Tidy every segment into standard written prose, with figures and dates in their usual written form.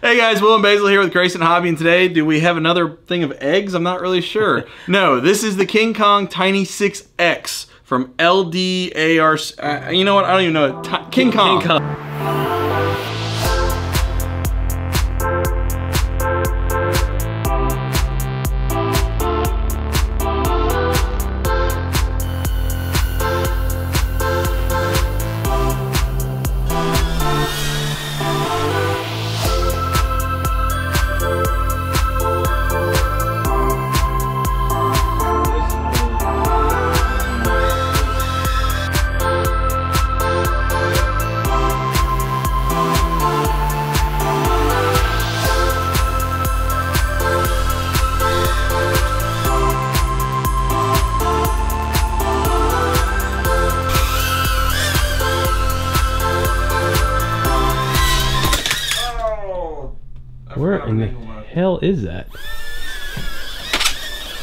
Hey guys, Will and Basil here with Grayson Hobby, and today, do we have another thing of eggs? I'm not really sure. No, this is the KingKong Tiny6x from LDARC. You know what? I don't even know it. KingKong. Where in the hell is that?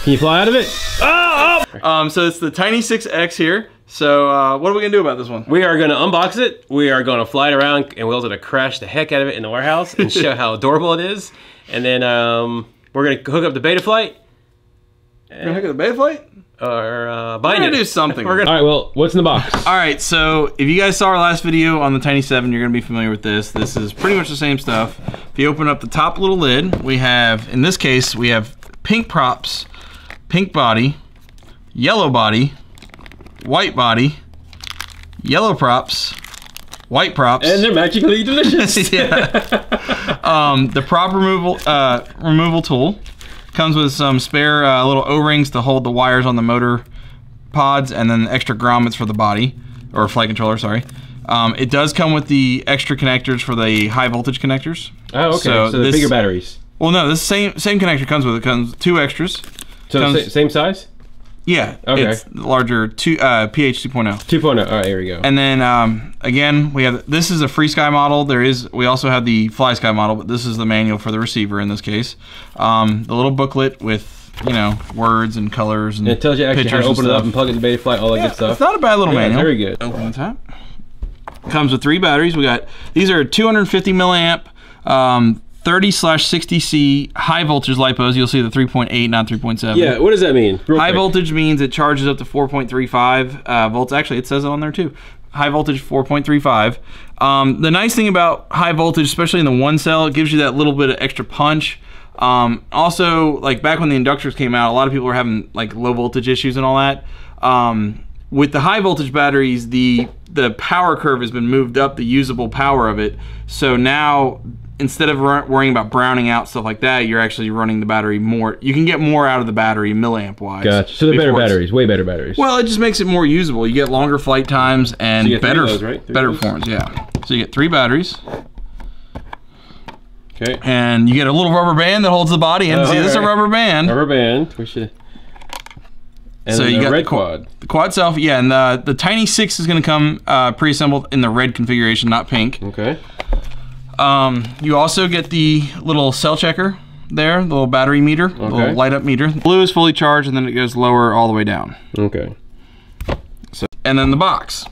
Can you fly out of it? Oh! So it's the Tiny6x here. So what are we gonna do about this one? We are gonna unbox it. We are gonna fly it around, and Will's gonna crash the heck out of it in the warehouse and show how adorable it is. And then we're gonna hook up the betaflight. We're gonna hook up the betaflight? Or bind it. We're gonna do something. All right, well, what's in the box? All right, so if you guys saw our last video on the Tiny7, you're gonna be familiar with this. This is pretty much the same stuff. If you open up the top little lid, we have, in this case, we have pink props, pink body, yellow body, white body, yellow props, white props. And they're magically delicious. Yeah. The prop removal tool. Comes with some spare little O-rings to hold the wires on the motor pods, and then extra grommets for the body, or flight controller, sorry. It does come with the extra connectors for the high voltage connectors. Oh, okay, so the bigger batteries. Well, no, this same connector comes with it. Comes with two extras. So same size? Yeah, okay. It's larger, PH 2.0. 2.0, all right, here we go. And then, again, we have, this is a FrSky model. We also have the FlySky model, but this is the manual for the receiver in this case. The little booklet with, you know, words and colors and it tells you actually how to open it up and plug it in the betaflight, all that good stuff. It's not a bad little manual. Very good. Open the top. Comes with 3 batteries. We got, these are 250 milliamp, 30/60C high voltage LiPos. You'll see the 3.8, not 3.7. Yeah, what does that mean? High voltage means it charges up to 4.35 volts. Actually, it says it on there too. High voltage 4.35. The nice thing about high voltage, especially in the one cell, it gives you that little bit of extra punch. Also, like back when the Inductrix came out, a lot of people were having like low voltage issues and all that. With the high voltage batteries, the power curve has been moved up, the usable power of it. So now, instead of worrying about browning out, stuff like that, you're actually running the battery more. You can get more out of the battery milliamp wise. Gotcha. So they're better batteries, way better batteries. Well, it just makes it more usable. You get longer flight times and so better, those, right? better performance. Yeah. So you get 3 batteries. Okay. And you get a little rubber band that holds the body in. See, this is a rubber band. Rubber band. We should. And so you got red quad. The quad itself, yeah, and the Tiny6 is going to come pre-assembled in the red configuration, not pink. Okay. You also get the little cell checker there, the little battery meter, okay. little light up meter. Blue is fully charged, and then it goes lower all the way down. Okay. So, and then the box.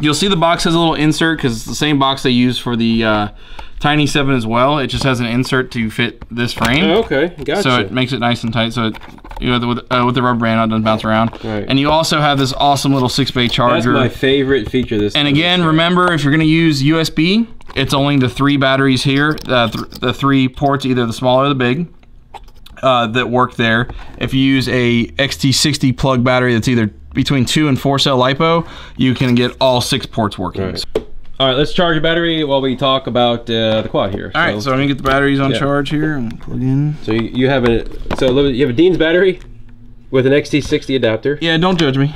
You'll see the box has a little insert because it's the same box they use for the Tiny7 as well. It just has an insert to fit this frame. Oh, okay, gotcha. So it makes it nice and tight. So it, you know, with the rubber band, it doesn't bounce around. Right. And you also have this awesome little 6-bay charger. That's my favorite feature. And again, remember, if you're going to use USB, it's only the 3 batteries here, the 3 ports, either the small or the big, that work there. If you use a XT60 plug battery that's either between 2 and 4 cell LiPo, you can get all 6 ports working. Right. All right, let's charge the battery while we talk about the quad here. All right, so I'm gonna get the batteries on charge here and plug in. So you have a Dean's battery with an XT60 adapter. Yeah, don't judge me.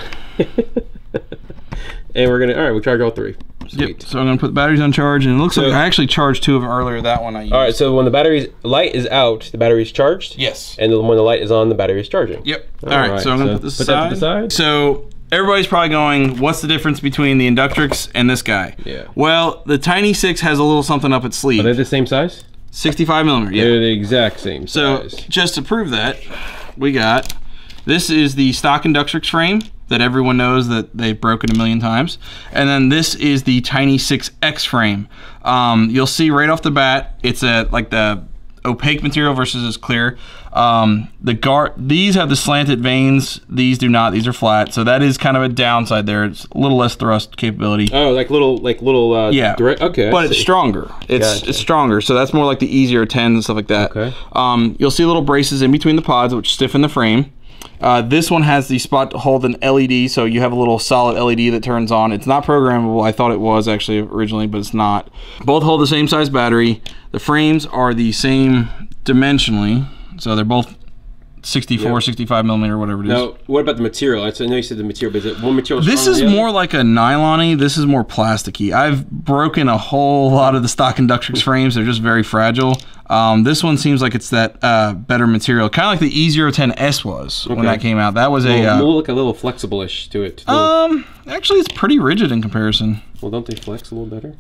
And we're gonna, all right, we'll charge all 3. Sweet. Yep. So I'm gonna put the batteries on charge, and it looks like I actually charged 2 of them earlier. That one I used. All right, so when the battery's light is out, the battery's charged. Yes. And when the light is on, the battery is charging. Yep. All right, so I'm gonna put this aside. That to the side. So everybody's probably going, what's the difference between the Inductrix and this guy? Yeah. Well, the Tiny6 has a little something up its sleeve. Are they the same size? 65 millimeter. Yeah. They're the exact same size. So just to prove that, we got This is the stock Inductrix frame that everyone knows that they've broken a million times. And then this is the Tiny6x frame. You'll see right off the bat, it's like the opaque material versus this clear. These have the slanted vanes, these do not, these are flat. So that is kind of a downside there. It's a little less thrust capability. Oh, like little yeah. direct, okay. But it's stronger. It's stronger. So that's more like the easier 10s and stuff like that. Okay. You'll see little braces in between the pods which stiffen the frame. This one has the spot to hold an LED, so you have a little solid LED that turns on. It's not programmable. I thought it was actually originally, but it's not. Both hold the same size battery. The frames are the same dimensionally, so they're both 64, 65 millimeter, whatever it is. Now, what about the material? I know you said the material, but is it one material? This is more like a nylon-y. This is more plasticky. I've broken a whole lot of the stock Inductrix frames. They're just very fragile. This one seems like it's that better material, kind of like the E010S was when that came out. That was more like a little flexible-ish to it. Actually, it's pretty rigid in comparison. Well, don't they flex a little better?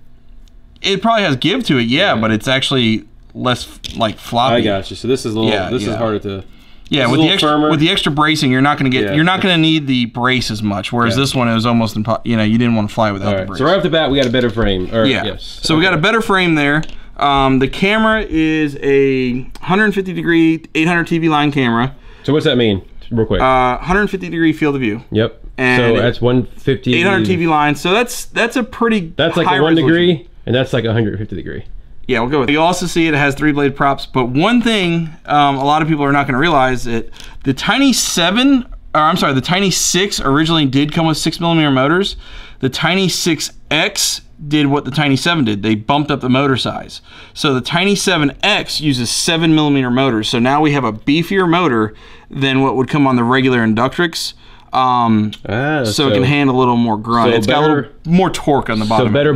It probably has give to it, yeah. But it's actually less like floppy. I got you. So this is a little. This is harder to. Yeah, with the extra bracing, you're not going to get. You're not going to need the brace as much. Whereas this one, it was almost you didn't want to fly without the brace. So right off the bat, we got a better frame. Yes. So we got a better frame there. The camera is a 150 degree 800 TV line camera. So what's that mean, real quick? 150 degree field of view. Yep. And so that's 150. 800 TV line. So that's a pretty. That's like a 1 degree, and that's like 150 degree. Yeah, we'll go with it. You also see it has 3-blade props, but one thing a lot of people are not going to realize that the the Tiny6 originally did come with 6mm motors. The Tiny6X did what the Tiny7 did. They bumped up the motor size. So the Tiny7X uses 7mm motors. So now we have a beefier motor than what would come on the regular Inductrix. So it can handle a little more grunt. It's got a little more torque on the bottom. So better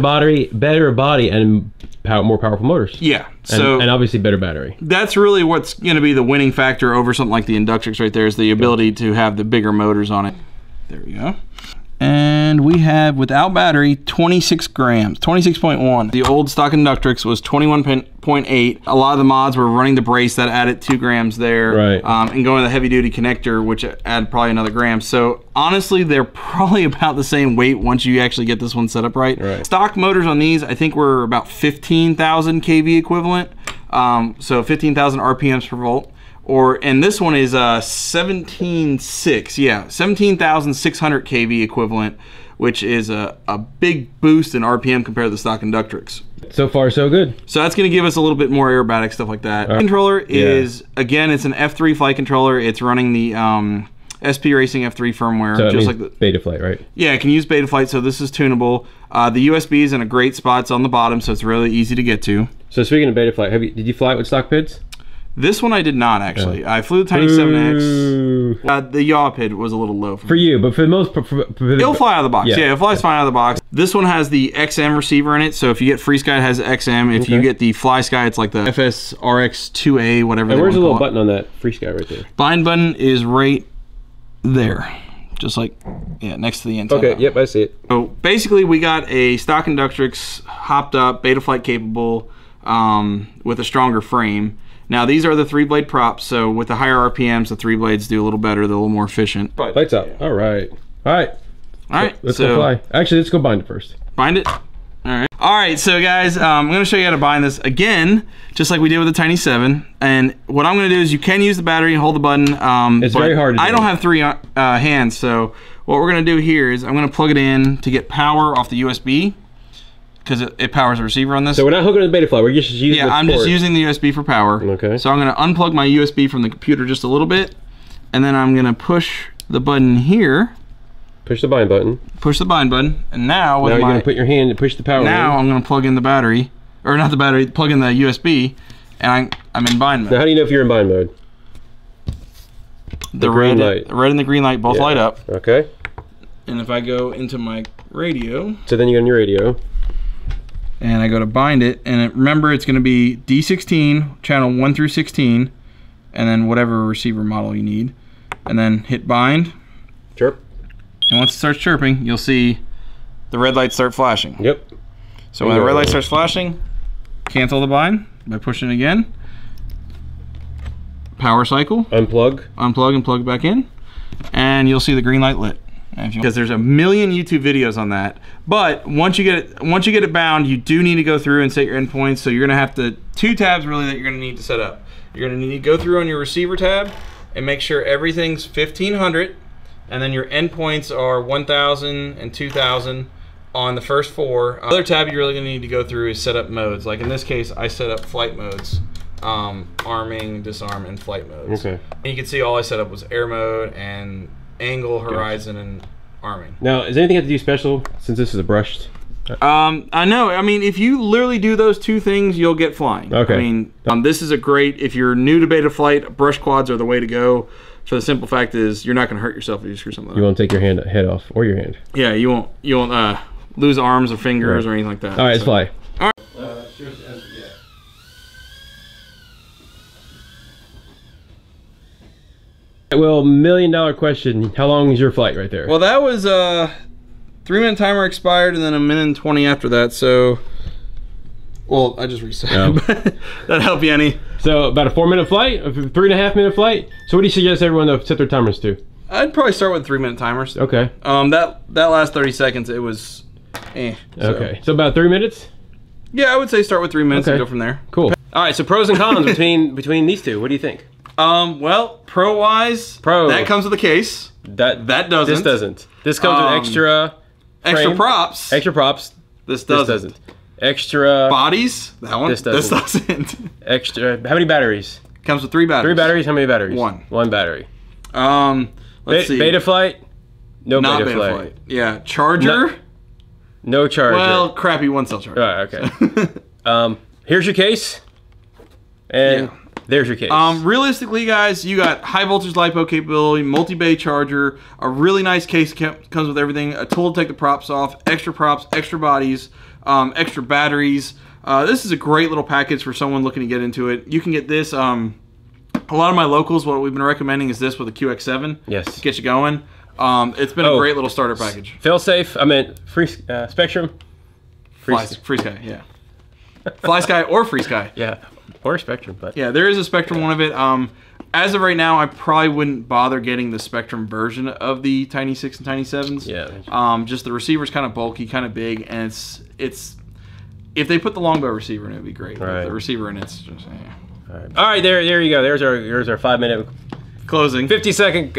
body, and more powerful motors. Yeah. And obviously better battery. That's really what's going to be the winning factor over something like the Inductrix right there, is the ability to have the bigger motors on it. There we go. And we have, without battery, 26 grams, 26.1. The old stock Inductrix was 21.8. A lot of the mods were running the brace, that added 2 grams there. Right. And going with the heavy duty connector, which added probably another gram. So honestly, they're probably about the same weight once you actually get this one set up right. Stock motors on these, I think, were about 15,000 kV equivalent. So 15,000 RPMs per volt. And this one is 17.6, yeah, 17,600 kV equivalent, which is a big boost in RPM compared to the stock Inductrix. So far, so good. So that's going to give us a little bit more aerobatic stuff like that. Controller is, again, it's an F3 flight controller. It's running the SP Racing F3 firmware. So just like the betaflight, right? Yeah, it can use betaflight, so this is tunable. The USB is in a great spot. It's on the bottom, so it's really easy to get to. So speaking of betaflight, did you fly it with stock PIDs? This one I did not, actually. I flew the Tiny7X. The yaw PID was a little low for you, but for the most part, it'll fly out of the box. Yeah, it flies fine out of the box. This one has the XM receiver in it, so if you get FrSky, it has XM. If you get the FlySky, it's like the FSRX2A, whatever. And where's the little button on that FrSky right there? Bind button is right there. Just like, next to the antenna. Okay, yep, I see it. So basically, we got a stock Inductrix, hopped up, betaflight capable, with a stronger frame. Now these are the 3-blade props, so with the higher RPMs, the 3 blades do a little better, they're a little more efficient. Lights out. All right. Let's go fly. Actually, let's go bind it first. Bind it? All right, so guys, I'm going to show you how to bind this again, just like we did with the Tiny7. And what I'm going to do is you can use the battery and hold the button. It's very hard to do. I don't have 3 hands, so what we're going to do here is I'm going to plug it in to get power off the USB, because it powers the receiver on this. So we're not hooking to the betaflight, we're just using the I'm just using the USB for power. Okay. So I'm going to unplug my USB from the computer just a little bit, and then I'm going to push the button here. Push the bind button. Push the bind button, and now with you're going to put your hand and push the power. Now I'm going to plug in the battery, or not the battery, plug in the USB, and I'm in bind mode. Now how do you know if you're in bind mode? The red and the green light both light up. Okay. And if I go into my radio. So then you go in your radio. And I go to bind it, and remember it's going to be D16, channel 1 through 16, and then whatever receiver model you need. And then hit bind. Chirp. And once it starts chirping, you'll see the red lights start flashing. Yep. So when the red light starts flashing, cancel the bind by pushing it again. Power cycle. Unplug. Unplug and plug it back in. and you'll see the green light lit. Because there's a million YouTube videos on that. But once you get it bound, you do need to go through and set your endpoints. So you're gonna have to, 2 tabs really that you're gonna need to set up. You're gonna need to go through on your receiver tab and make sure everything's 1500, and then your endpoints are 1000 and 2000 on the first 4. Other tab you're really gonna need to go through is set up modes. Like in this case, I set up flight modes. Arming, disarm, and flight modes. Okay. And you can see all I set up was air mode and angle, horizon, and arming. Now, is anything have to do special since this is a brushed? I know. I mean, if you literally do those 2 things, you'll get flying. Okay. I mean, this is a great, if you're new to betaflight, brush quads are the way to go. For the simple fact is, you're not going to hurt yourself if you screw something up. You won't take your head off, or your hand. Yeah, you won't lose arms or fingers or anything like that. All right, let's fly. All right. Well, $1 million question. How long is your flight right there? Well, that was 3-minute timer expired, and then 1 minute and 20 after that. So, well, I just reset. Oh. That help you any? So about a 4-minute flight, a 3.5-minute flight. So what do you suggest everyone to set their timers to? I'd probably start with 3-minute timers. Okay. That last 30 seconds, it was, Okay. So about 3 minutes. Yeah, I would say start with 3 minutes and go from there. Cool. All right. So pros and cons between these two. What do you think? Well, pro-wise, that comes with a case. That doesn't. This doesn't. This comes with extra props. Extra props. This doesn't. Extra bodies. That one. This doesn't. Extra. How many batteries? Comes with 3 batteries. 3 batteries. How many batteries? 1. 1 battery. Let's see. Betaflight. No Not betaflight. Yeah. Charger. No charger. Well, crappy 1-cell charger. All right. Okay. Here's your case. And. Yeah. There's your case. Realistically, guys, you got high voltage LiPo capability, multi-bay charger, a really nice case comes with everything, a tool to take the props off, extra props, extra bodies, extra batteries. This is a great little package for someone looking to get into it. You can get this. A lot of my locals, what we've been recommending is this with a QX7. Yes. To get you going. It's been a great little starter package. Fail safe. I meant free Spectrum. FrSky, yeah. FlySky or FrSky. Yeah. Or Spectrum, but yeah, there is a Spectrum one of it. As of right now, I probably wouldn't bother getting the Spectrum version of the Tiny6 and Tiny7s. Yeah. Just the receiver's kind of bulky, kind of big, and it's if they put the longbow receiver in, it'd be great. Right. The receiver in it's just All right, there you go. There's our 5-minute closing. 50-second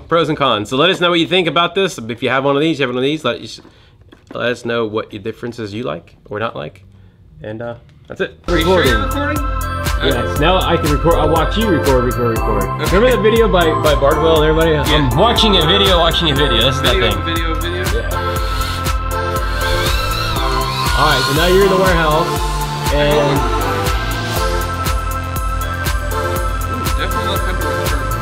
pros and cons. So let us know what you think about this. If you have one of these, let us know what differences you like or not like, and that's it. Are you sure you're recording? Yes, now I can record. I'll watch you record. Okay. Remember that video by Bardwell and everybody? Yeah. I'm watching a video. That's that thing. Video. Yeah. Alright, so now you're in the warehouse, and... Definitely left under